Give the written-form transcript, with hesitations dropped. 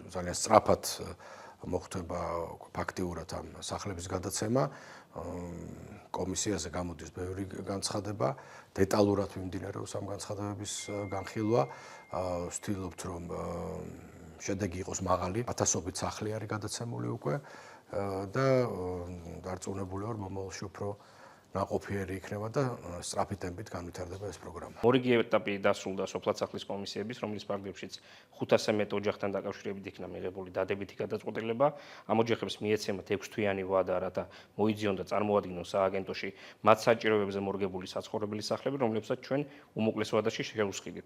ძალიან სწრაფად მოხდება ფაქტიურად ამ სახლების გადაცემა. კომისიაზე გამოდის ბევრი განცხადება, დეტალურად მიმდინარეობს ამ განცხადებების განხილვა. ვცდილობთ, რომ შედეგი იყოს მაღალი, ათასობით სახლი არის გადაცემული უკვე და დარწმუნებული ვარ, მომავალში უფრო ნაყოფიერი იქნება და სწრაფი ტემპით განვითარდება ეს პროგრამა. მორიგი ეტაპი დასრულდა სოფლად-სახლის კომისიების, რომლის ფარგლებშიც 500-ზე მეტ ოჯახთან დაკავშირებით იქნა მიღებული დადებითი გადაწყვეტილება. ამ ოჯახებს მიეცემათ 6 თვიანი ვადა, რათა მოიძიონ და წარმოადგინონ სააგენტოში მათ საჭიროებებზე მორგებული საცხოვრებელი სახლები, რომლებსაც ჩვენ უმოკლეს ვადაში შევუსყიდით.